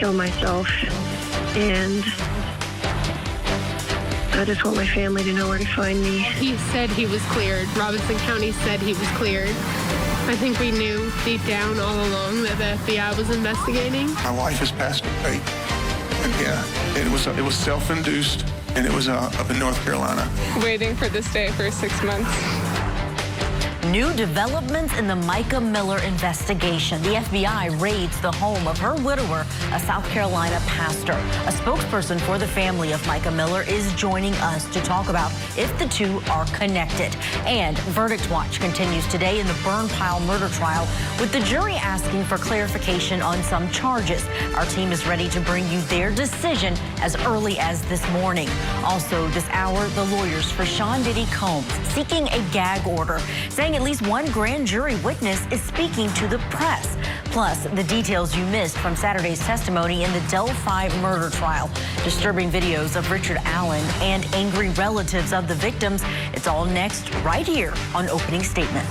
kill myself, and I just want my family to know where to find me. He said he was cleared. Robinson County said he was cleared. I think we knew deep down all along that the FBI was investigating. My wife has passed away. Yeah, it was self-induced, and it was up in North Carolina. Waiting for this day for 6 months. New developments in the Mica Miller investigation. The FBI raids the home of her widower, a South Carolina pastor. A spokesperson for the family of Mica Miller is joining us to talk about if the two are connected. And Verdict Watch continues today in the burn pile murder trial, with the jury asking for clarification on some charges. Our team is ready to bring you their decision as early as this morning. Also this hour, the lawyers for Sean Diddy Combs seeking a gag order, saying at least one grand jury witness is speaking to the press. Plus, the details you missed from Saturday's testimony in the Delphi murder trial. Disturbing videos of Richard Allen and angry relatives of the victims. It's all next right here on Opening Statements.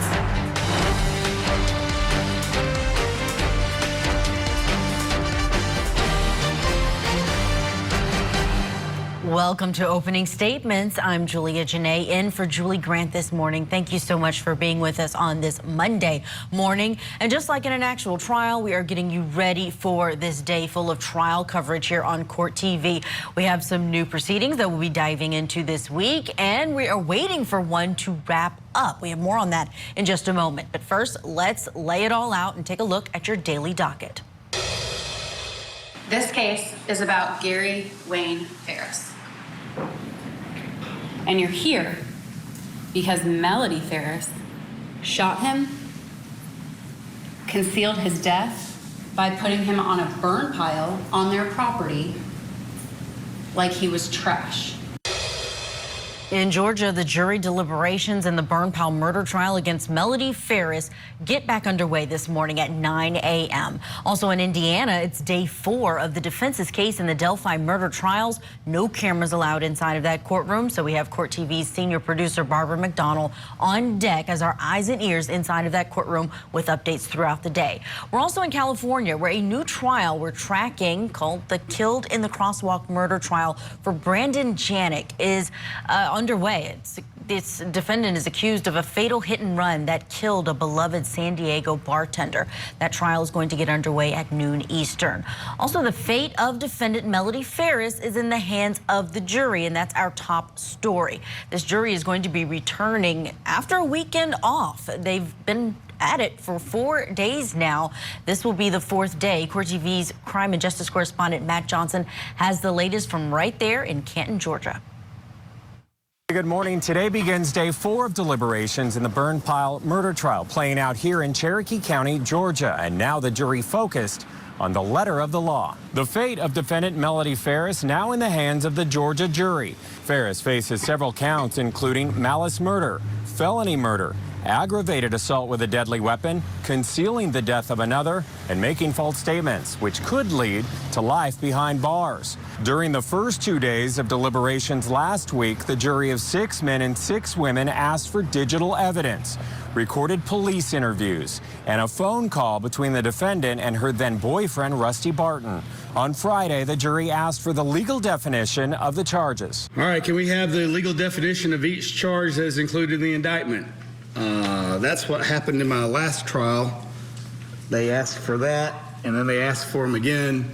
Welcome to Opening Statements. I'm Julia Janae in for Julie Grant this morning. Thank you so much for being with us on this Monday morning. And just like in an actual trial, we are getting you ready for this day full of trial coverage here on Court TV. We have some new proceedings that we'll be diving into this week, and we are waiting for one to wrap up. We have more on that in just a moment. But first, let's lay it all out and take a look at your daily docket. This case is about Gary Wayne Ferris. And you're here because Melody Ferris shot him, concealed his death by putting him on a burn pile on their property like he was trash. In Georgia, the jury deliberations in the burn pile murder trial against Melody Ferris get back underway this morning at 9 a.m. Also in Indiana, it's day 4 of the defense's case in the Delphi murder trials. No cameras allowed inside of that courtroom, so we have Court TV's senior producer Barbara McDonald on deck as our eyes and ears inside of that courtroom with updates throughout the day. We're also in California, where a new trial we're tracking called the Killed in the Crosswalk murder trial for Brandon Janik is underway. This defendant is accused of a fatal hit and run that killed a beloved San Diego bartender. That trial is going to get underway at noon Eastern. Also, the fate of defendant Melody Ferris is in the hands of the jury, and that's our top story. This jury is going to be returning after a weekend off. They've been at it for 4 days now. This will be the 4th day. Court TV's crime and justice correspondent Matt Johnson has the latest from right there in Canton, Georgia. Good morning. Today begins day 4 of deliberations in the burn pile murder trial playing out here in Cherokee County, Georgia. And now the jury focused on the letter of the law. The fate of defendant Melody Ferris now in the hands of the Georgia jury. Ferris faces several counts, including malice murder, felony murder, aggravated assault with a deadly weapon, concealing the death of another, and making false statements, which could lead to life behind bars. During the first 2 days of deliberations last week, the jury of 6 men and 6 women asked for digital evidence, recorded police interviews, and a phone call between the defendant and her then boyfriend, Rusty Barton. On Friday, the jury asked for the legal definition of the charges. All right, can we have the legal definition of each charge as included in the indictment? That's what happened in my last trial. They asked for that, and then they asked for them again,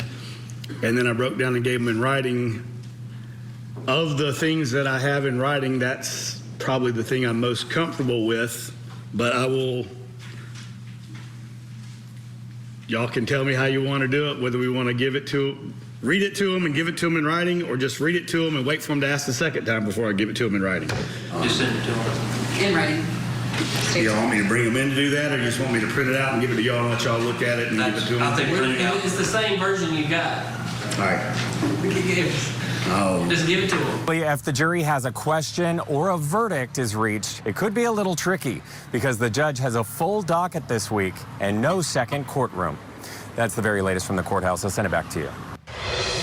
and then I broke down and gave them in writing. Of the things that I have in writing, that's probably the thing I'm most comfortable with, but I will, y'all can tell me how you want to do it, whether we want to read it to them and give it to them in writing, or just read it to them and wait for them to ask the second time before I give it to them in writing. Just send it to them. In writing. Do y'all want me to bring them in to do that, or you just want me to print it out and give it to y'all and let y'all look at it and give it to them? I think print it out. It's the same version you got. All right. Just give it to them. If the jury has a question or a verdict is reached, it could be a little tricky because the judge has a full docket this week and no second courtroom. That's the very latest from the courthouse. I'll send it back to you.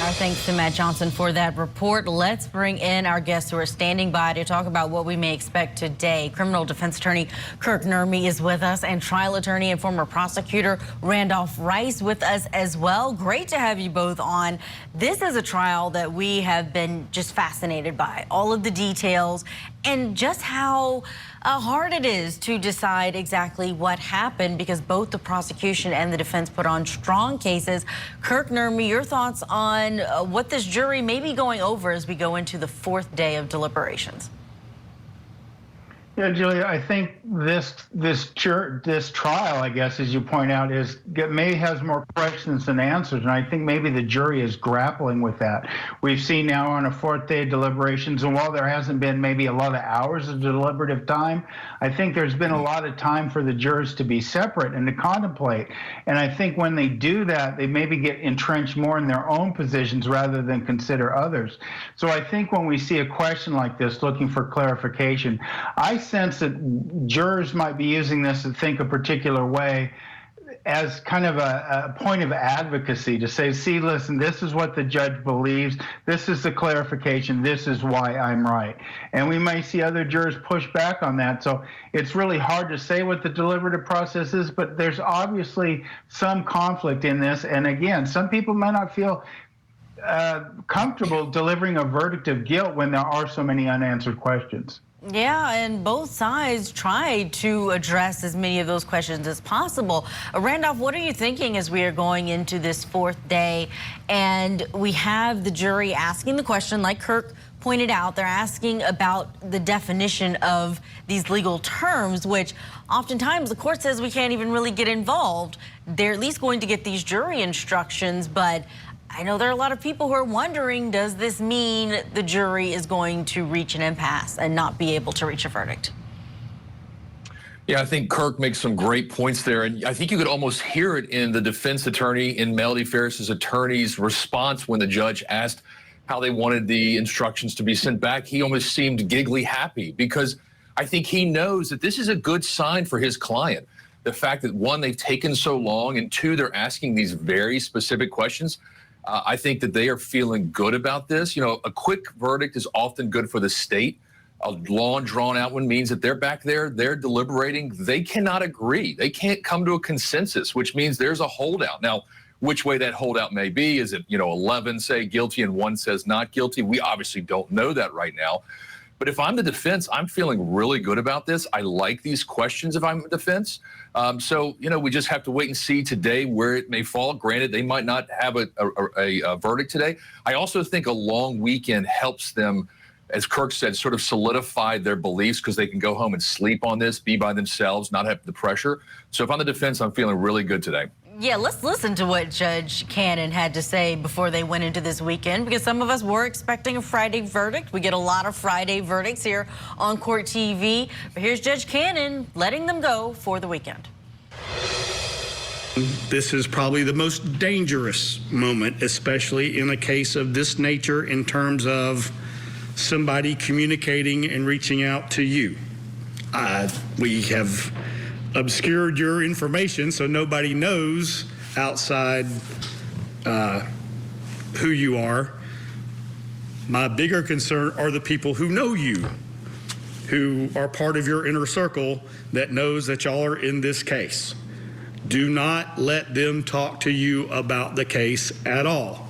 Our thanks to Matt Johnson for that report. Let's bring in our guests who are standing by to talk about what we may expect today. Criminal defense attorney Kirk Nurmi is with us, and trial attorney and former prosecutor Randolph Rice with us as well. Great to have you both on. This is a trial that we have been just fascinated by, all of the details and just how hard it is to decide exactly what happened, because both the prosecution and the defense put on strong cases. Kirk Nurmi, your thoughts on what this jury may be going over as we go into the fourth day of deliberations? Yeah, Julia, I think this trial, I guess, as you point out, has more questions than answers, and I think maybe the jury is grappling with that. We've seen now on a fourth day of deliberations, and while there hasn't been maybe a lot of hours of deliberative time, I think there's been a lot of time for the jurors to be separate and to contemplate. And I think when they do that, they maybe get entrenched more in their own positions rather than consider others. So I think when we see a question like this, looking for clarification, I sense that jurors might be using this to think a particular way as kind of a point of advocacy to say, see, listen, this is what the judge believes. This is the clarification. This is why I'm right. And we may see other jurors push back on that. So it's really hard to say what the deliberative process is, but there's obviously some conflict in this. And again, some people may not feel comfortable delivering a verdict of guilt when there are so many unanswered questions. Yeah, and both sides tried to address as many of those questions as possible. Randolph, what are you thinking as we are going into this fourth day and we have the jury asking the question, like Kirk pointed out, they're asking about the definition of these legal terms, which oftentimes the court says we can't even really get involved. They're at least going to get these jury instructions, but I know there are a lot of people who are wondering, does this mean the jury is going to reach an impasse and not be able to reach a verdict? Yeah, I think Kirk makes some great points there. And I think you could almost hear it in the defense attorney, in Melody Ferris's attorney's response when the judge asked how they wanted the instructions to be sent back. He almost seemed giggly happy, because I think he knows that this is a good sign for his client. The fact that, one, they've taken so long, and two, they're asking these very specific questions. I think that they are feeling good about this. You know, a quick verdict is often good for the state. A long, drawn-out one means that they're back there, they're deliberating. They cannot agree. They can't come to a consensus, which means there's a holdout. Now, which way that holdout may be, is it, 11 say guilty and 1 says not guilty? We obviously don't know that right now. But if I'm the defense, I'm feeling really good about this. I like these questions if I'm the defense. So, we just have to wait and see today where it may fall. Granted, they might not have a verdict today. I also think a long weekend helps them, as Kirk said, sort of solidify their beliefs, because they can go home and sleep on this, be by themselves, not have the pressure. So if I'm the defense, I'm feeling really good today. Yeah, let's listen to what Judge Cannon had to say before they went into this weekend, because some of us were expecting a Friday verdict. We get a lot of Friday verdicts here on Court TV. But here's Judge Cannon letting them go for the weekend. This is probably the most dangerous moment, especially in a case of this nature, in terms of somebody communicating and reaching out to you. We have obscured your information so nobody knows outside who you are. My bigger concern are the people who know you, who are part of your inner circle that knows that y'all are in this case. Do not let them talk to you about the case at all.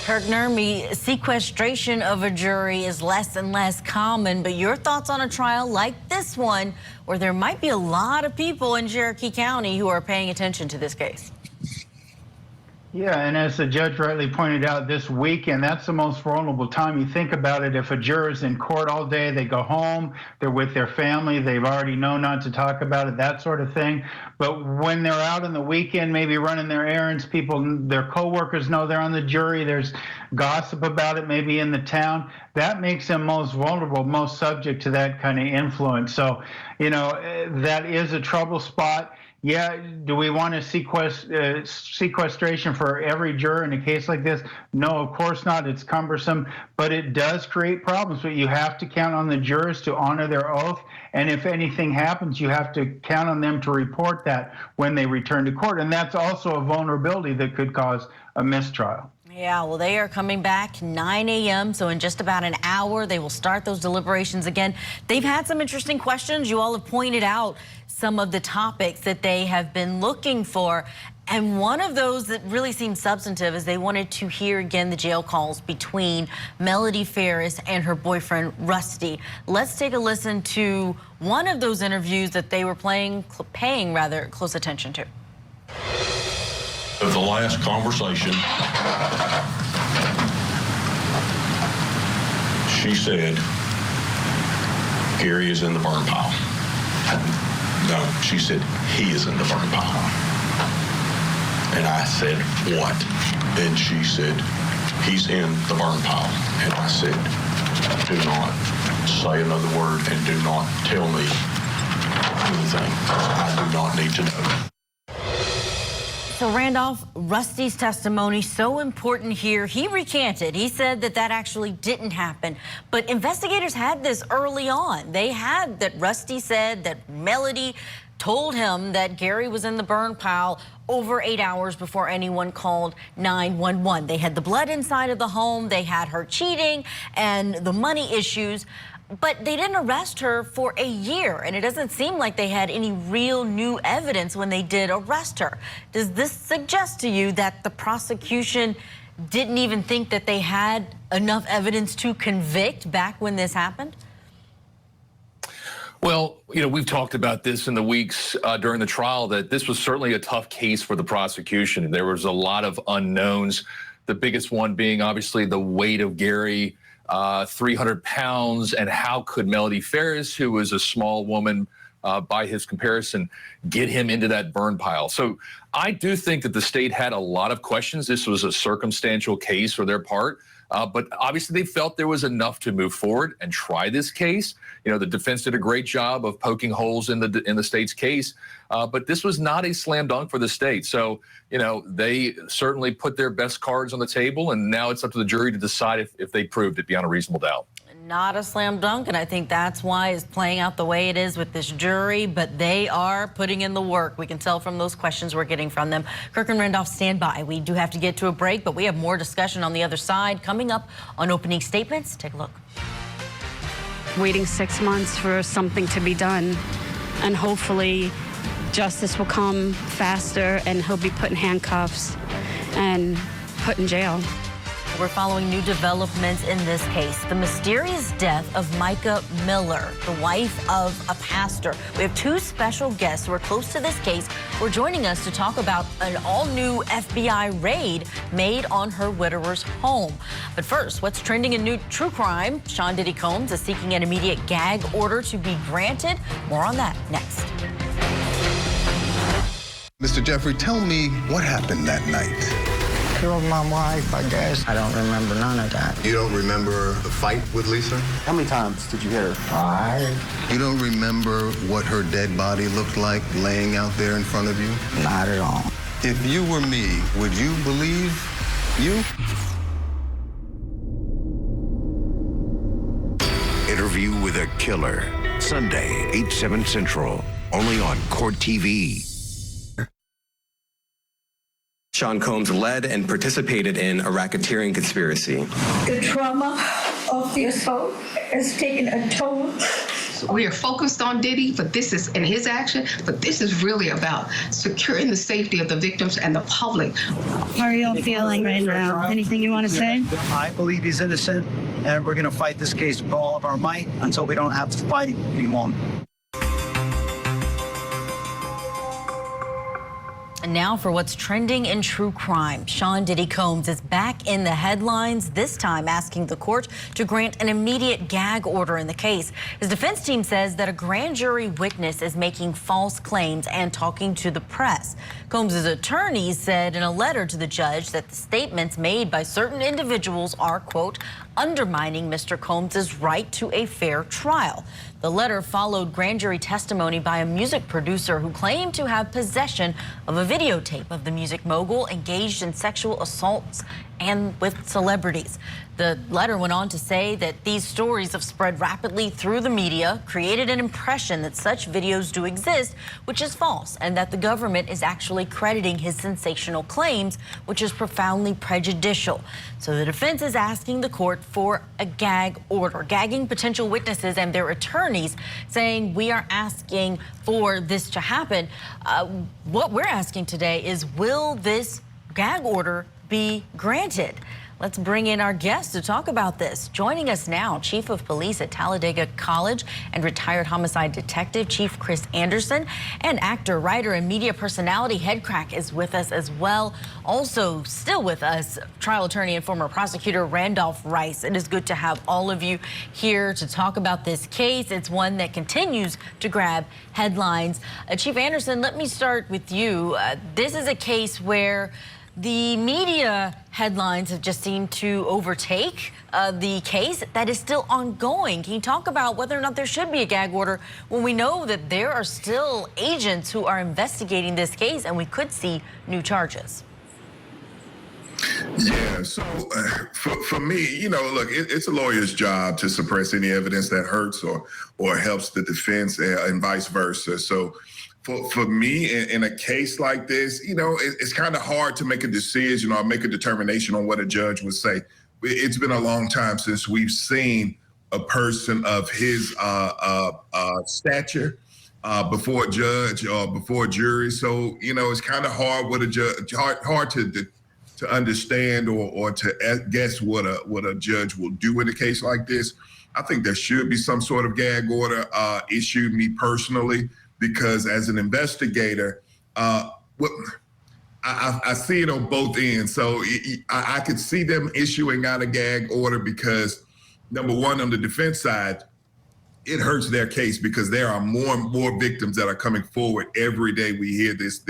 Kirk Nurmi, sequestration of a jury is less and less common, but your thoughts on a trial like this one, where there might be a lot of people in Cherokee County who are paying attention to this case? Yeah, and as the judge rightly pointed out, this weekend, that's the most vulnerable time. You think about it, if a juror's in court all day, they go home, they're with their family, they've already known not to talk about it, that sort of thing. But when they're out on the weekend, maybe running their errands, their coworkers know they're on the jury, there's gossip about it maybe in the town, that makes them most vulnerable, most subject to that kind of influence. So, that is a trouble spot. Yeah, do we want a sequestration for every juror in a case like this? No, of course not. It's cumbersome, but it does create problems. But you have to count on the jurors to honor their oath, and if anything happens, you have to count on them to report that when they return to court, and that's also a vulnerability that could cause a mistrial. Yeah, well, they are coming back 9 a.m., so in just about an hour, they will start those deliberations again. They've had some interesting questions. You all have pointed out some of the topics that they have been looking for. And one of those that really seemed substantive is they wanted to hear again the jail calls between Melody Ferris and her boyfriend, Rusty. Let's take a listen to one of those interviews that they were paying rather close attention to. Of the last conversation, she said, Gary is in the burn pile. No, she said, he is in the burn pile. And I said, what? And she said, he's in the burn pile. And I said, do not say another word and do not tell me anything. I do not need to know. So Randolph, Rusty's testimony, so important here. He recanted. He said that that actually didn't happen. But investigators had this early on. They had that Rusty said that Melody told him that Gary was in the burn pile over 8 hours before anyone called 911. They had the blood inside of the home. They had her cheating and the money issues. But they didn't arrest her for a year, and it doesn't seem like they had any real new evidence when they did arrest her. Does this suggest to you that the prosecution didn't even think that they had enough evidence to convict back when this happened? Well, you know, we've talked about this in the weeks during the trial, that this was certainly a tough case for the prosecution. There was a lot of unknowns, the biggest one being obviously the weight of Gary, 300 pounds, and how could Melody Ferris, who was a small woman by his comparison, get him into that burn pile? So I do think that the state had a lot of questions. This was a circumstantial case for their part, but obviously they felt there was enough to move forward and try this case. You know, the defense did a great job of poking holes in the state's case, but this was not a slam dunk for the state. So, you know, they certainly put their best cards on the table, and now it's up to the jury to decide if they proved it beyond a reasonable doubt. Not a slam dunk, and I think that's why it's playing out the way it is with this jury, but they are putting in the work. We can tell from those questions we're getting from them. Kirk and Randolph, stand by. We do have to get to a break, but we have more discussion on the other side coming up on opening statements. Take a look. Waiting 6 months for something to be done, and hopefully justice will come faster and he'll be put in handcuffs and put in jail. We're following new developments in this case. The mysterious death of Mica Miller, the wife of a pastor. We have two special guests who are close to this case who are joining us to talk about an all-new FBI raid made on her widower's home. But first, what's trending in new true crime? Sean Diddy Combs is seeking an immediate gag order to be granted. More on that next. Mr. Jeffrey, tell me what happened that night. Killed my wife, I guess. I don't remember none of that. You don't remember the fight with Lisa? How many times did you hit her? 5. You don't remember what her dead body looked like laying out there in front of you? Not at all. If you were me, would you believe you? Interview with a Killer. Sunday, 8/7 Central. Only on Court TV. Sean Combs led and participated in a racketeering conspiracy. The trauma of the assault has taken a toll. We are focused on Diddy, but this is in his action, but this is really about securing the safety of the victims and the public. How are you all feeling right now? Anything you want to say? I believe he's innocent, and we're going to fight this case with all of our might until we don't have to fight anymore. And now for what's trending in true crime. Sean Diddy Combs is back in the headlines, this time asking the court to grant an immediate gag order in the case. His defense team says that a grand jury witness is making false claims and talking to the press. Combs' attorneys said in a letter to the judge that the statements made by certain individuals are, quote, undermining Mr. Combs' right to a fair trial. The letter followed grand jury testimony by a music producer who claimed to have possession of a videotape of the music mogul engaged in sexual assaults and with celebrities. The letter went on to say that these stories have spread rapidly through the media, created an impression that such videos do exist, which is false, and that the government is actually crediting his sensational claims, which is profoundly prejudicial. So the defense is asking the court for a gag order, gagging potential witnesses and their attorneys, saying we are asking for this to happen. What we're asking today is, will this gag order be granted? Let's bring in our guest to talk about this. Joining us now, Chief of Police at Talladega College and retired homicide detective, Chief Chris Anderson, and actor, writer, and media personality Headcrack is with us as well. Also still with us, trial attorney and former prosecutor Randolph Rice. It is good to have all of you here to talk about this case. It's one that continues to grab headlines. Chief Anderson, let me start with you. This is a case where the media headlines have just seemed to overtake the case that is still ongoing. Can you talk about whether or not there should be a gag order when we know that there are still agents who are investigating this case and we could see new charges? Yeah, so for me, you know, look, it's a lawyer's job to suppress any evidence that hurts or helps the defense and vice versa. So for me, in a case like this, you know, it's kind of hard to make a decision or make a determination on what a judge would say. It's been a long time since we've seen a person of his stature before a judge or before a jury. So, you know, it's kind of hard what a judge, hard to understand or to guess what a judge will do in a case like this. I think there should be some sort of gag order issued, me personally, because as an investigator, I see it on both ends. So I could see them issuing out a gag order because, number one, on the defense side, it hurts their case because there are more and more victims that are coming forward every day. We hear this,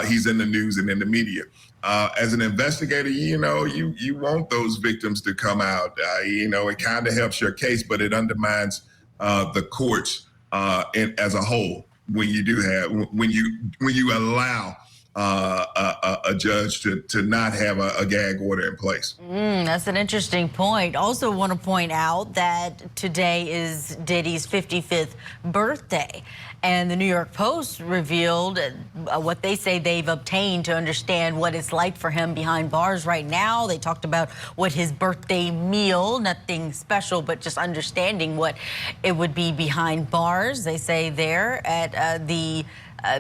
he's in the news and in the media. As an investigator, you know, you want those victims to come out. You know, it kind of helps your case, but it undermines the courts as a whole when you do have when you allow a judge to not have a gag order in place. That's an interesting point. Also want to point out that today is Diddy's 55th birthday. And the New York Post revealed what they say they've obtained to understand what it's like for him behind bars right now. They talked about what his birthday meal, nothing special, but just understanding what it would be behind bars. They say there at the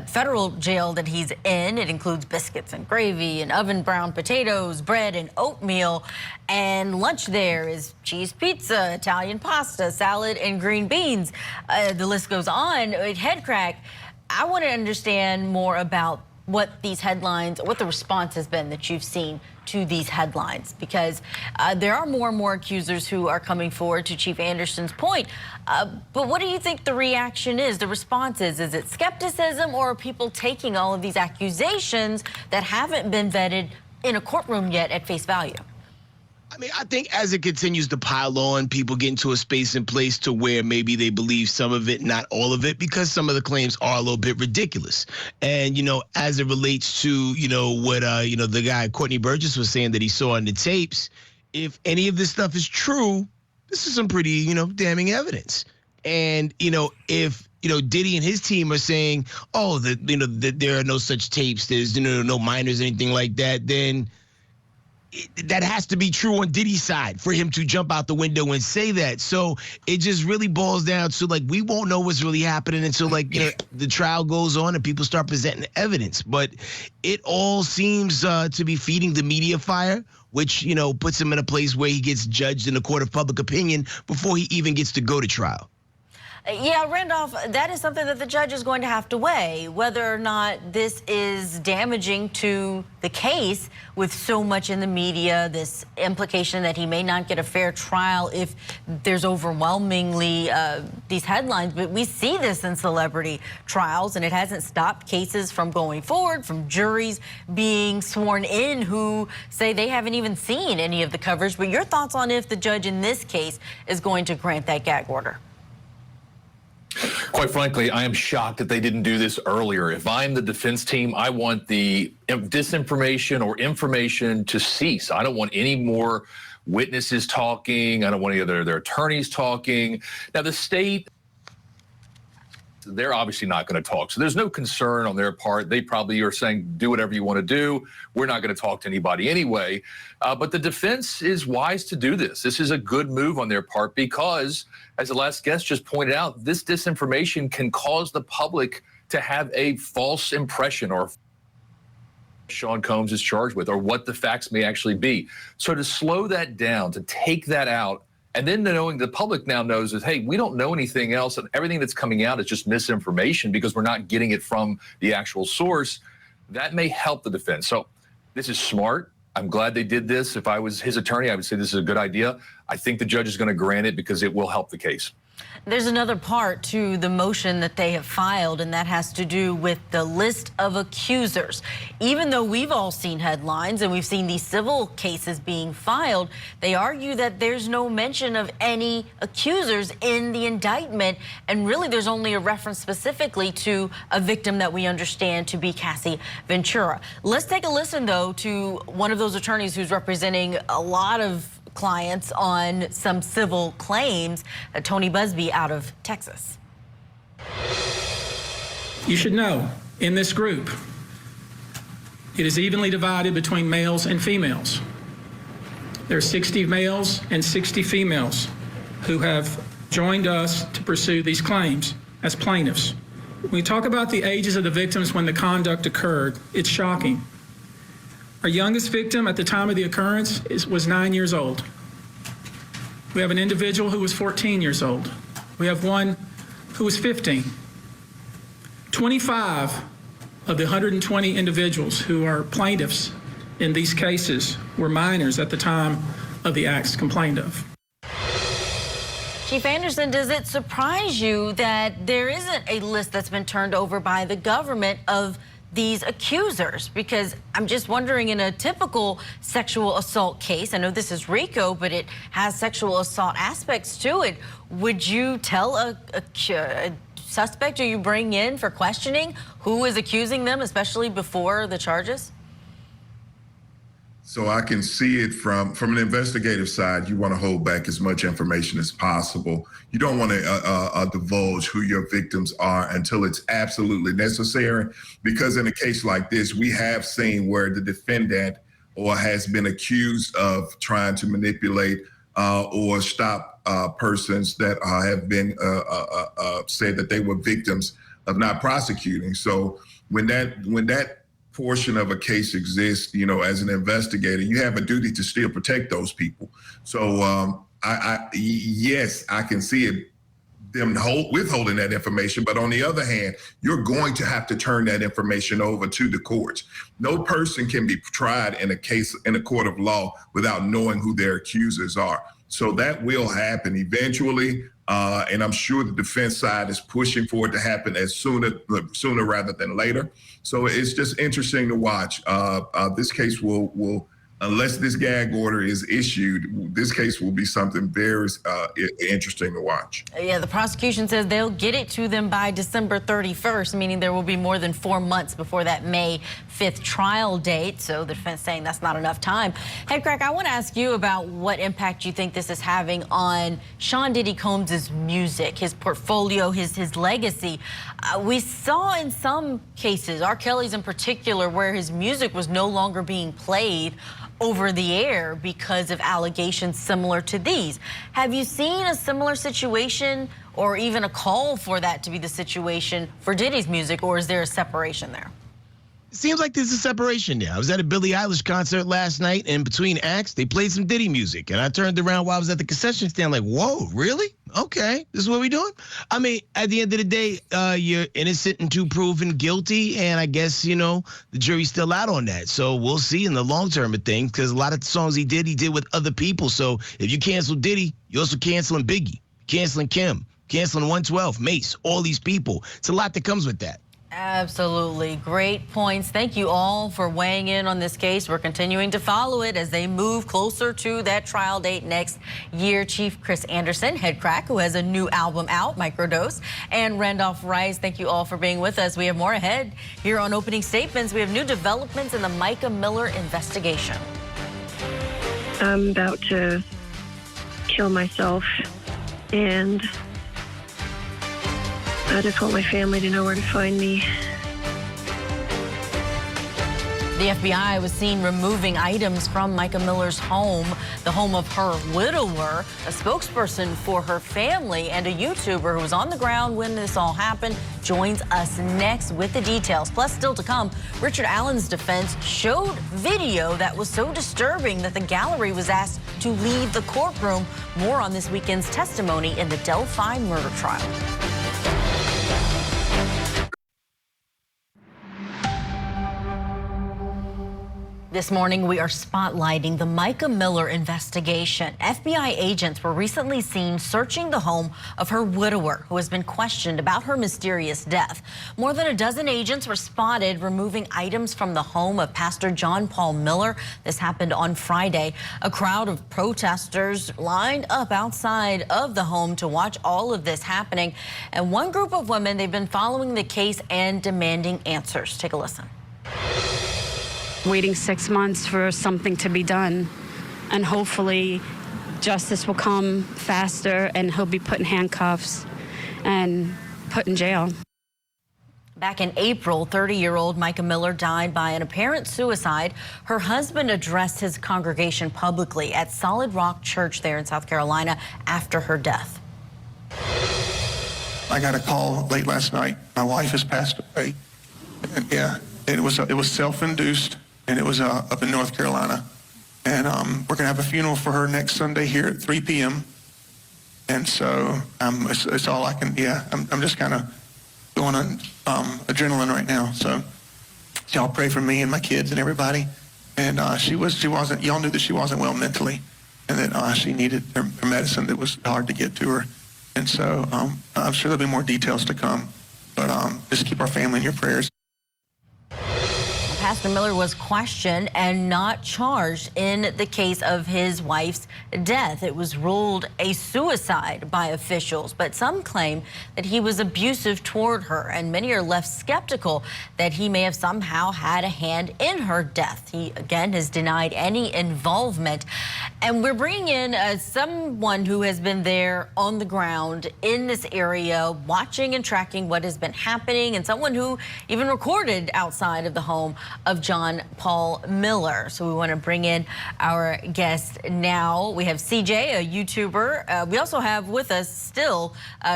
federal jail that he's in, it includes biscuits and gravy and oven brown potatoes, bread and oatmeal, and lunch there is cheese pizza, Italian pasta, salad, and green beans. The list goes on. Headcrack, I want to understand more about what these headlines, what the response has been that you've seen to these headlines, because there are more and more accusers who are coming forward, to Chief Anderson's point. But what do you think the reaction is, the response is? Is it skepticism, or are people taking all of these accusations that haven't been vetted in a courtroom yet at face value? I mean, I think as it continues to pile on, people get into a space and place to where maybe they believe some of it, not all of it, because some of the claims are a little bit ridiculous. And, you know, as it relates to, you know, what, you know, the guy Courtney Burgess was saying that he saw in the tapes, if any of this stuff is true, this is some pretty, you know, damning evidence. And, you know, if, you know, Diddy and his team are saying, oh, that, you know, that there are no such tapes, there's, you know, no minors, anything like that, then that has to be true on Diddy's side for him to jump out the window and say that. So it just really boils down to, like, we won't know what's really happening until, like, you know, the trial goes on and people start presenting evidence. But it all seems to be feeding the media fire, which, you know, puts him in a place where he gets judged in the court of public opinion before he even gets to go to trial. Yeah, Randolph, that is something that the judge is going to have to weigh, whether or not this is damaging to the case with so much in the media, this implication that he may not get a fair trial if there's overwhelmingly these headlines. But we see this in celebrity trials, and it hasn't stopped cases from going forward, from juries being sworn in who say they haven't even seen any of the coverage. But your thoughts on if the judge in this case is going to grant that gag order? Quite frankly, I am shocked that they didn't do this earlier. If I'm the defense team, I want the disinformation or information to cease. I don't want any more witnesses talking. I don't want any of their attorneys talking. Now, the state, they're obviously not going to talk. So there's no concern on their part. They probably are saying, do whatever you want to do. We're not going to talk to anybody anyway. But the defense is wise to do this. This is a good move on their part because, as the last guest just pointed out, this disinformation can cause the public to have a false impression or Sean Combs is charged with or what the facts may actually be. So to slow that down, to take that out, and then knowing the public now knows that, hey, we don't know anything else and everything that's coming out is just misinformation because we're not getting it from the actual source, that may help the defense. So this is smart. I'm glad they did this. If I was his attorney, I would say this is a good idea. I think the judge is going to grant it because it will help the case. There's another part to the motion that they have filed, and that has to do with the list of accusers. Even though we've all seen headlines and we've seen these civil cases being filed, they argue that there's no mention of any accusers in the indictment, and really there's only a reference specifically to a victim that we understand to be Cassie Ventura. Let's take a listen, though, to one of those attorneys who's representing a lot of clients on some civil claims, Tony Busby out of Texas. You should know, in this group, it is evenly divided between males and females. There are 60 males and 60 females who have joined us to pursue these claims as plaintiffs. When we talk about the ages of the victims when the conduct occurred, it's shocking. Our youngest victim at the time of the occurrence was 9 years old. We have an individual who was 14 years old. We have one who was 15. 25 of the 120 individuals who are plaintiffs in these cases were minors at the time of the acts complained of. Chief Anderson, does it surprise you that there isn't a list that's been turned over by the government of these accusers? Because I'm just wondering, in a typical sexual assault case, I know this is RICO, but it has sexual assault aspects to it. Would you tell a suspect who you bring in for questioning who is accusing them, especially before the charges? So I can see it from an investigative side. You want to hold back as much information as possible. You don't want to divulge who your victims are until it's absolutely necessary, because in a case like this, we have seen where the defendant or has been accused of trying to manipulate or stop persons that have been said that they were victims of not prosecuting. So when that portion of a case exists, you know, as an investigator, you have a duty to still protect those people. So yes, I can see it, them withholding that information. But on the other hand, you're going to have to turn that information over to the courts. No person can be tried in a case in a court of law without knowing who their accusers are. So that will happen eventually. And I'm sure the defense side is pushing for it to happen as sooner rather than later. So it's just interesting to watch. This case will, unless this gag order is issued, this case will be something very interesting to watch. Yeah, the prosecution says they'll get it to them by December 31st, meaning there will be more than 4 months before that May 5th trial date. So the defense saying that's not enough time. Head Crack, I want to ask you about what impact you think this is having on Sean Diddy Combs' music, his portfolio, his legacy. We saw in some cases, R. Kelly's in particular, where his music was no longer being played over the air because of allegations similar to these. Have you seen a similar situation or even a call for that to be the situation for Diddy's music, or is there a separation there? It seems like there's a separation there. I was at a Billie Eilish concert last night, and between acts, they played some Diddy music. And I turned around while I was at the concession stand like, whoa, really? Okay, this is what we doing? I mean, at the end of the day, you're innocent until proven guilty. And I guess, you know, the jury's still out on that. So we'll see in the long term of things, because a lot of the songs he did with other people. So if you cancel Diddy, you're also canceling Biggie, canceling Kim, canceling 112, Mace, all these people. It's a lot that comes with that. Absolutely. Great points. Thank you all for weighing in on this case. We're continuing to follow it as they move closer to that trial date next year. Chief Chris Anderson, Head Crack, who has a new album out, Microdose, and Randolph Rice. Thank you all for being with us. We have more ahead here on Opening Statements. We have new developments in the Mica Miller investigation. I'm about to kill myself, and I just want my family to know where to find me. The FBI was seen removing items from Mica Miller's home, the home of her widower. A spokesperson for her family and a YouTuber who was on the ground when this all happened joins us next with the details. Plus, still to come, Richard Allen's defense showed video that was so disturbing that the gallery was asked to leave the courtroom. More on this weekend's testimony in the Delphi murder trial. This morning, we are spotlighting the Mica Miller investigation. FBI agents were recently seen searching the home of her widower, who has been questioned about her mysterious death. More than a dozen agents were spotted removing items from the home of Pastor John Paul Miller. This happened on Friday. A crowd of protesters lined up outside of the home to watch all of this happening. And one group of women, they've been following the case and demanding answers. Take a listen. Waiting 6 months for something to be done, and hopefully justice will come faster and he'll be put in handcuffs and put in jail. Back in April, 30-year-old Mica Miller died by an apparent suicide. Her husband addressed his congregation publicly at Solid Rock Church there in South Carolina after her death. I got a call late last night. My wife has passed away. And yeah, it was self-induced. And it was up in North Carolina. And we're going to have a funeral for her next Sunday here at 3 p.m. And so it's all I can, I'm just kind of going on adrenaline right now. So y'all pray for me and my kids and everybody. And she wasn't, y'all knew that she wasn't well mentally and that she needed her medicine that was hard to get to her. And so I'm sure there'll be more details to come. But just keep our family in your prayers. Pastor Miller was questioned and not charged in the case of his wife's death. It was ruled a suicide by officials, but some claim that he was abusive toward her, and many are left skeptical that he may have somehow had a hand in her death. He, again, has denied any involvement. And we're bringing in someone who has been there on the ground in this area, watching and tracking what has been happening, and someone who even recorded outside of the home of John Paul Miller. So we want to bring in our guest now. We have CJ, a YouTuber. We also have with us still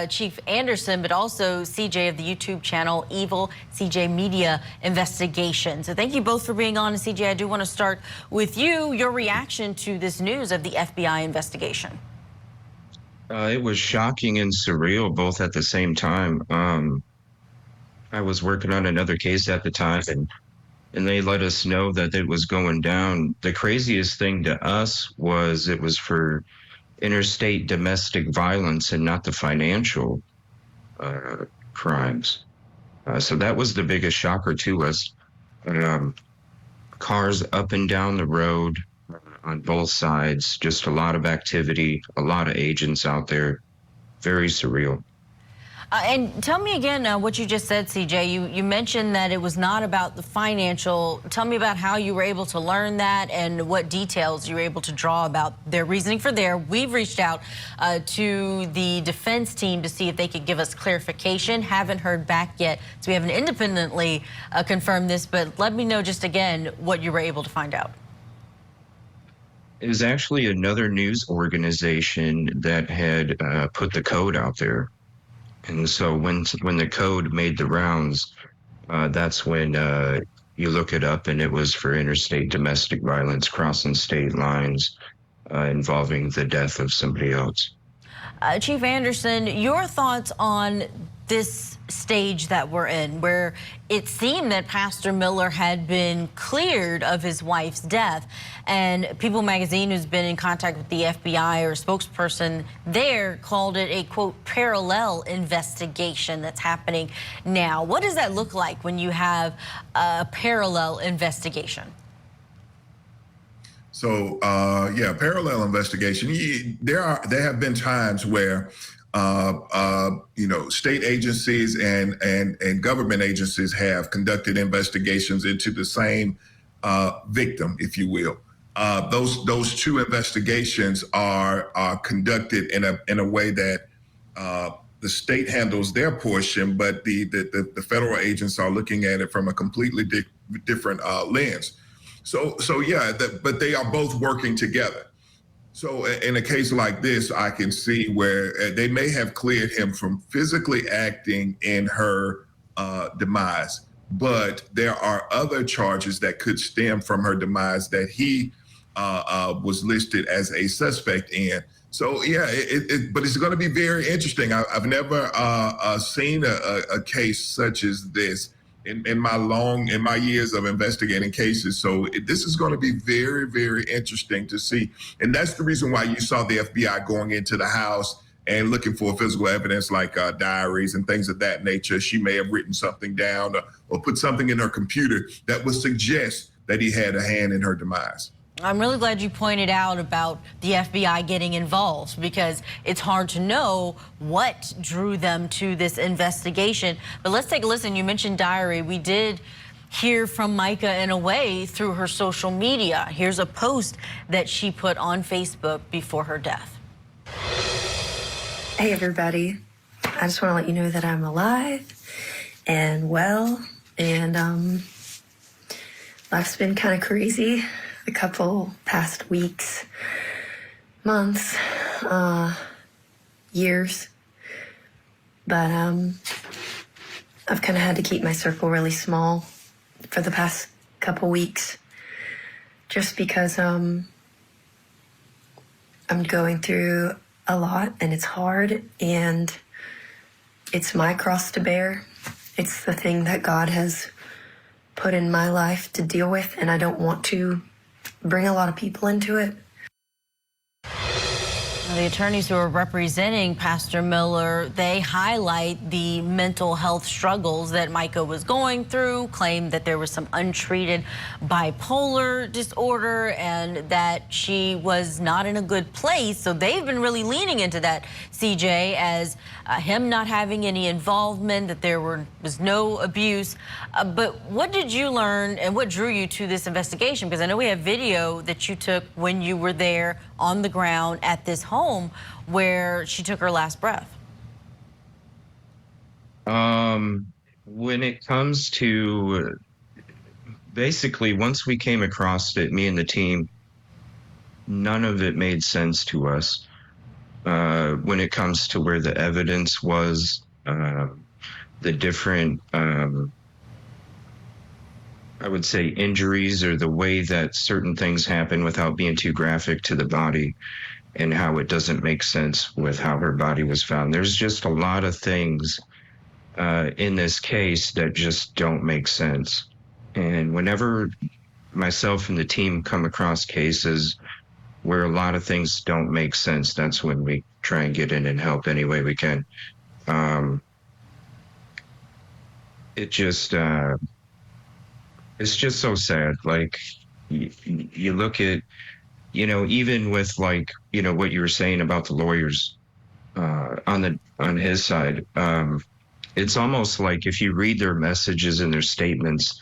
Chief Anderson, but also CJ of the YouTube channel Evil CJ Media Investigation. So thank you both for being on. And CJ, I do want to start with you. Your reaction to this news of the FBI investigation. It was shocking and surreal both at the same time. I was working on another case at the time, and they let us know that it was going down. The craziest thing to us was it was for interstate domestic violence and not the financial crimes. So that was the biggest shocker to us. Cars up and down the road on both sides, just a lot of activity, a lot of agents out there. Very surreal. And tell me again what you just said, CJ. You mentioned that it was not about the financial. Tell me about how you were able to learn that and what details you were able to draw about their reasoning for there. We've reached out to the defense team to see if they could give us clarification. Haven't heard back yet, so we haven't independently confirmed this, but let me know just again what you were able to find out. It was actually another news organization that had put the code out there. And so when the code made the rounds, that's when you look it up, and it was for interstate domestic violence crossing state lines involving the death of somebody else. Chief Anderson, your thoughts on this stage that we're in, where it seemed that Pastor Miller had been cleared of his wife's death. And People magazine, who's been in contact with the FBI, or a spokesperson there, called it a, quote, parallel investigation that's happening now. What does that look like when you have a parallel investigation? So, yeah, parallel investigation. There have been times where state agencies and government agencies have conducted investigations into the same victim, if you will. Those two investigations are conducted in a way that the state handles their portion, but the federal agents are looking at it from a completely different lens. So yeah, but they are both working together. So in a case like this, I can see where they may have cleared him from physically acting in her demise, but there are other charges that could stem from her demise that he was listed as a suspect in. So yeah, but it's going to be very interesting. I've never seen a case such as this in my years of investigating cases. So this is going to be very, very interesting to see. And that's the reason why you saw the FBI going into the house and looking for physical evidence like diaries and things of that nature. She may have written something down or put something in her computer that would suggest that he had a hand in her demise. I'm really glad you pointed out about the FBI getting involved, because it's hard to know what drew them to this investigation. But let's take a listen. You mentioned diary. We did hear from Mica in a way through her social media. Here's a post that she put on Facebook before her death. Hey, everybody. I just want to let you know that I'm alive and well, and life's been kind of crazy. A couple past weeks, months, years. But I've kind of had to keep my circle really small for the past couple weeks, just because I'm going through a lot and it's hard, and it's my cross to bear. It's the thing that God has put in my life to deal with, and I don't want to bring a lot of people into it. The attorneys who are representing Pastor Miller, they highlight the mental health struggles that Mica was going through, claim that there was some untreated bipolar disorder and that she was not in a good place. So they've been really leaning into that, CJ, as him not having any involvement, that there was no abuse. But what did you learn and what drew you to this investigation? Because I know we have video that you took when you were there on the ground at this home where she took her last breath. When it comes to, basically, once we came across it, me and the team, none of it made sense to us. When it comes to where the evidence was, the different, I would say, injuries, or the way that certain things happen without being too graphic to the body, and how it doesn't make sense with how her body was found. There's just a lot of things in this case that just don't make sense. And whenever myself and the team come across cases where a lot of things don't make sense, that's when we try and get in and help any way we can. It's just so sad. Like, you look at, even with, like, what you were saying about the lawyers on his side, it's almost like if you read their messages and their statements,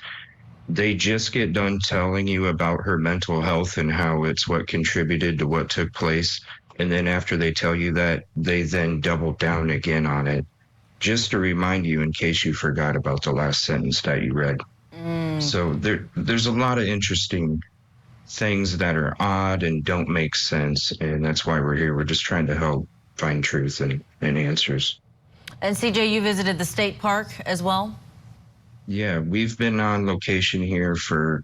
they just get done telling you about her mental health and how it's what contributed to what took place. And then after they tell you that, they then double down again on it, just to remind you in case you forgot about the last sentence that you read. So there's a lot of interesting things that are odd and don't make sense, and that's why we're here. We're just trying to help find truth and answers. And CJ, you visited the state park as well? Yeah, we've been on location here for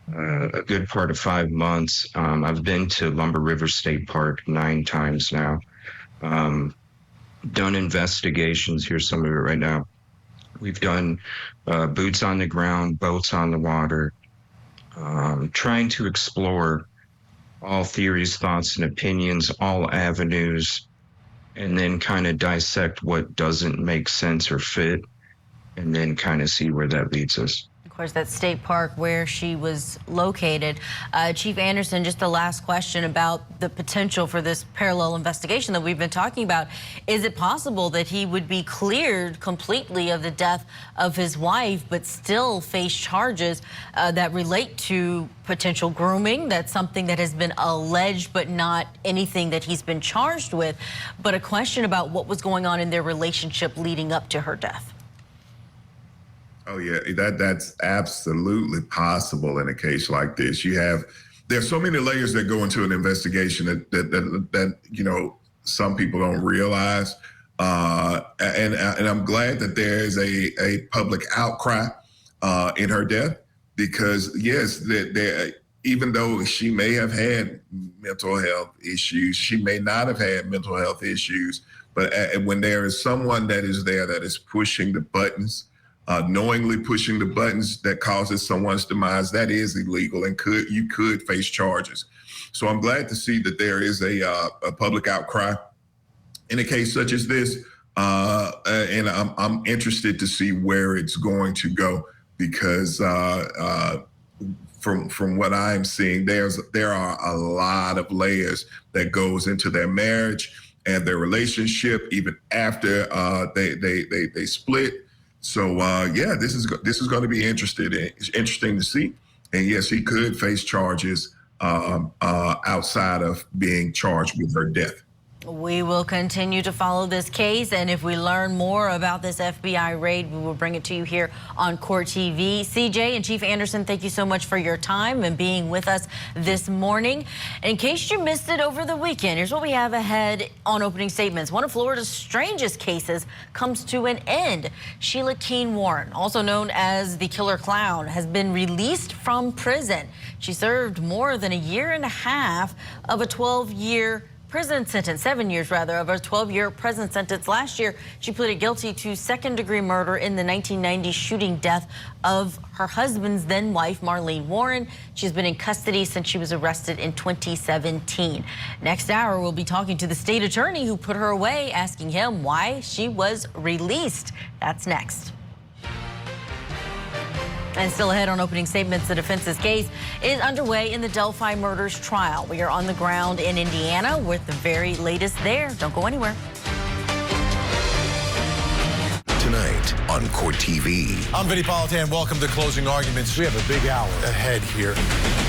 a good part of 5 months. I've been to Lumber River State Park 9 times now. done investigations. Here's some of it right now. We've done boots on the ground, boats on the water, trying to explore all theories, thoughts, and opinions, all avenues, and then kind of dissect what doesn't make sense or fit, and then kind of see where that leads us. Of course, that state park where she was located. Chief Anderson, just the last question about the potential for this parallel investigation that we've been talking about. Is it possible that he would be cleared completely of the death of his wife, but still face charges that relate to potential grooming? That's something that has been alleged, but not anything that he's been charged with. But a question about what was going on in their relationship leading up to her death. Oh yeah, that's absolutely possible in a case like this. There's so many layers that go into an investigation that you know, some people don't realize. And I'm glad that there is a public outcry in her death, because yes, even though she may have had mental health issues, she may not have had mental health issues, but when there is someone that is there that is pushing the buttons, knowingly pushing the buttons that causes someone's demise, that is illegal, and you could face charges. So I'm glad to see that there is a public outcry in a case such as this, and I'm interested to see where it's going to go, because from what I'm seeing, there are a lot of layers that goes into their marriage and their relationship, even after they split. So yeah, this is going to be interesting to see. And yes, he could face charges outside of being charged with her death. We will continue to follow this case, and if we learn more about this FBI raid, we will bring it to you here on Court TV. CJ and Chief Anderson, thank you so much for your time and being with us this morning. And in case you missed it over the weekend, here's what we have ahead on opening statements. One of Florida's strangest cases comes to an end. Sheila Keene Warren, also known as the Killer Clown, has been released from prison. She served more than a year and a half of a 12-year prison sentence, 7 years rather, of a 12-year prison sentence. Last year, she pleaded guilty to second-degree murder in the 1990 shooting death of her husband's then-wife, Marlene Warren. She's been in custody since she was arrested in 2017. Next hour, we'll be talking to the state attorney who put her away, asking him why she was released. That's next. And still ahead on opening statements, the defense's case is underway in the Delphi Murders Trial. We are on the ground in Indiana with the very latest there. Don't go anywhere. Tonight on Court TV. I'm Vinny Politan. Welcome to Closing Arguments. We have a big hour ahead here.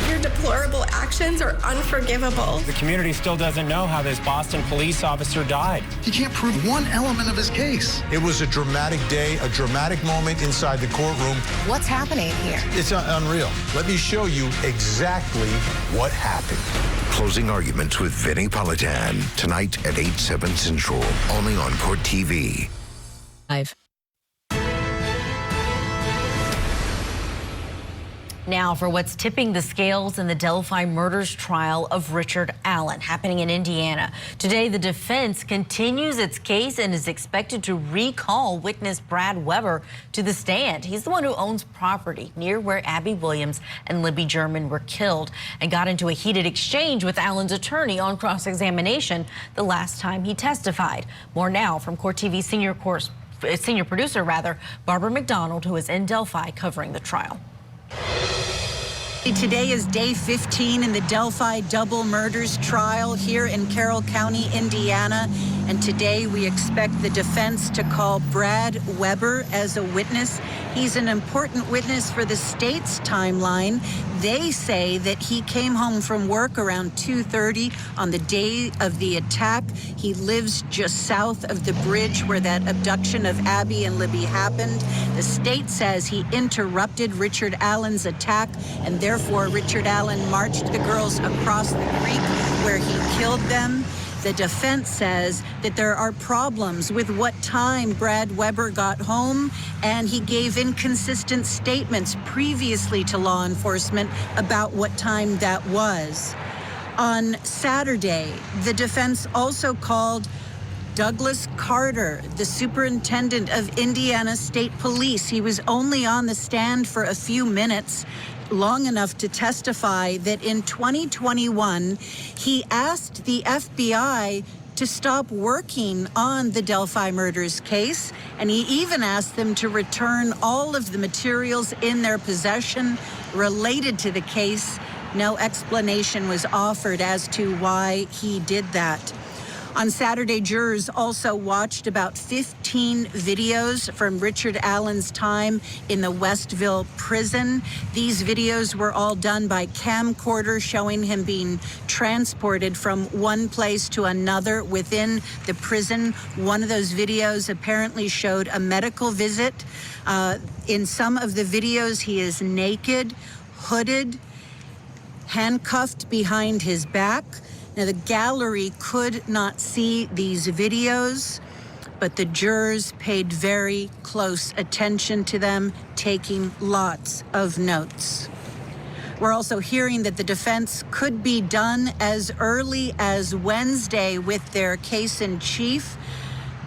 Your deplorable actions are unforgivable. The community still doesn't know how this Boston police officer died. He can't prove one element of his case. It was a dramatic day, a dramatic moment inside the courtroom. What's happening here? It's unreal. Let me show you exactly what happened. Closing Arguments with Vinny Politan. Tonight at 8/7 Central. Only on Court TV. Now for what's tipping the scales in the Delphi Murders Trial of Richard Allen, happening in Indiana. Today, the defense continues its case and is expected to recall witness Brad Weber to the stand. He's the one who owns property near where Abby Williams and Libby German were killed and got into a heated exchange with Allen's attorney on cross-examination the last time he testified. More now from Court TV senior producer, Barbara McDonald, who is in Delphi covering the trial. Today is day 15 in the Delphi double murders trial here in Carroll County, Indiana. And today we expect the defense to call Brad Weber as a witness. He's an important witness for the state's timeline. They say that he came home from work around 2:30 on the day of the attack. He lives just south of the bridge where that abduction of Abby and Libby happened. The state says he interrupted Richard Allen's attack, and therefore Richard Allen marched the girls across the creek where he killed them. The defense says that there are problems with what time Brad Weber got home, and he gave inconsistent statements previously to law enforcement about what time that was. On Saturday, the defense also called Douglas Carter, the superintendent of Indiana State Police. He was only on the stand for a few minutes, long enough to testify that in 2021, he asked the FBI to stop working on the Delphi murders case, and he even asked them to return all of the materials in their possession related to the case. No explanation was offered as to why he did that. On Saturday, jurors also watched about 15 videos from Richard Allen's time in the Westville prison. These videos were all done by camcorder, showing him being transported from one place to another within the prison. One of those videos apparently showed a medical visit. In some of the videos, he is naked, hooded, handcuffed behind his back. Now, the gallery could not see these videos, but the jurors paid very close attention to them, taking lots of notes. We're also hearing that the defense could be done as early as Wednesday with their case in chief,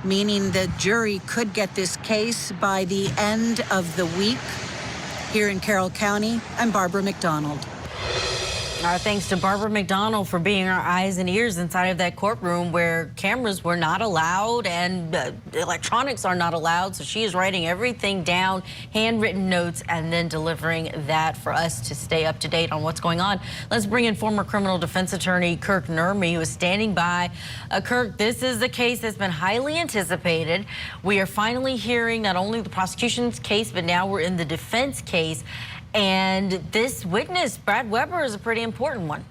meaning the jury could get this case by the end of the week. Here in Carroll County, I'm Barbara McDonald. Our thanks to Barbara McDonald for being our eyes and ears inside of that courtroom where cameras were not allowed and electronics are not allowed. So she is writing everything down, handwritten notes, and then delivering that for us to stay up to date on what's going on. Let's bring in former criminal defense attorney Kirk Nurmi, who is standing by. Kirk, this is a case that's been highly anticipated. We are finally hearing not only the prosecution's case, but now we're in the defense case. And this witness, Brad Weber, is a pretty important one.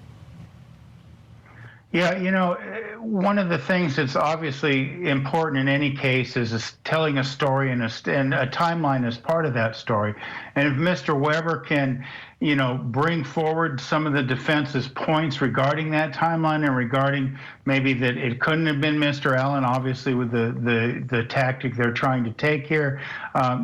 Yeah, you know, one of the things that's obviously important in any case is telling a story, and a timeline is part of that story. And if Mr. Weber can, you know, bring forward some of the defense's points regarding that timeline and regarding maybe that it couldn't have been Mr. Allen, obviously with the tactic they're trying to take here,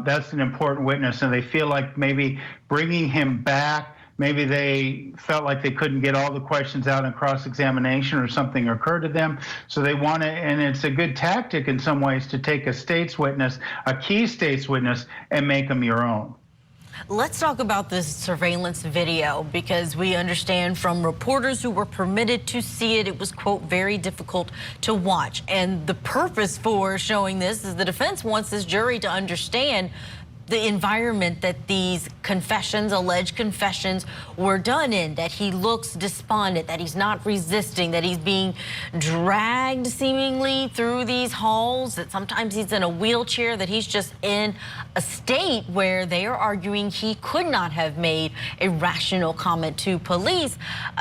that's an important witness. And they feel like maybe bringing him back, maybe they felt like they couldn't get all the questions out in cross-examination or something occurred to them. So they want to, and it's a good tactic in some ways to take a state's witness, a key state's witness, and make them your own. Let's talk about this surveillance video, because we understand from reporters who were permitted to see it, it was, quote, very difficult to watch. And the purpose for showing this is the defense wants this jury to understand the environment that these confessions, alleged confessions, were done in, that he looks despondent, that he's not resisting, that he's being dragged seemingly through these halls, that sometimes he's in a wheelchair, that he's just in a state where they are arguing he could not have made a rational comment to police.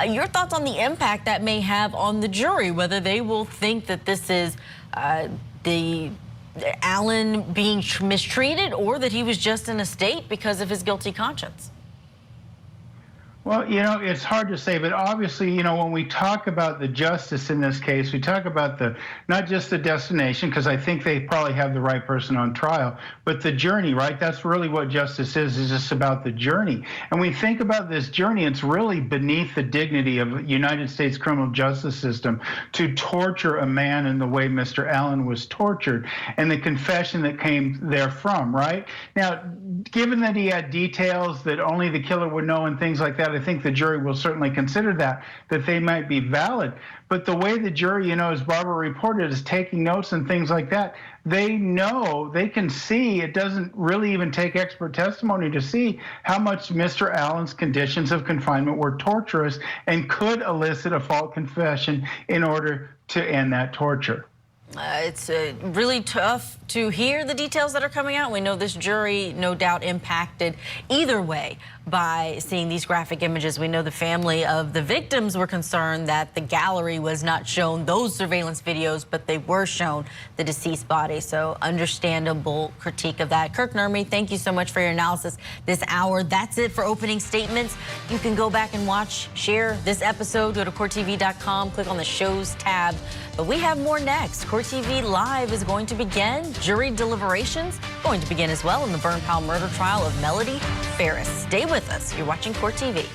Your thoughts on the impact that may have on the jury, whether they will think that this is Allen being mistreated, or that he was just in a state because of his guilty conscience? Well, you know, it's hard to say, but obviously, you know, when we talk about the justice in this case, we talk about not just the destination, because I think they probably have the right person on trial, but the journey, right? That's really what justice is just about the journey. And we think about this journey, it's really beneath the dignity of the United States criminal justice system to torture a man in the way Mr. Allen was tortured, and the confession that came therefrom, right? Now, given that he had details that only the killer would know and things like that, I think the jury will certainly consider that they might be valid. But the way the jury, you know, as Barbara reported, is taking notes and things like that, they know, they can see, it doesn't really even take expert testimony to see how much Mr. Allen's conditions of confinement were torturous and could elicit a false confession in order to end that torture. It's really tough to hear the details that are coming out. We know this jury, no doubt, impacted either way by seeing these graphic images. We know the family of the victims were concerned that the gallery was not shown those surveillance videos, but they were shown the deceased body. So understandable critique of that. Kirk Nurmi, thank you so much for your analysis this hour. That's it for opening statements. You can go back and watch, share this episode. Go to CourtTV.com, click on the shows tab. But we have more next. Court TV Live is going to begin. Jury deliberations going to begin as well in the Byrne Powell murder trial of Melody Ferris. Stay with us. You're watching Court TV.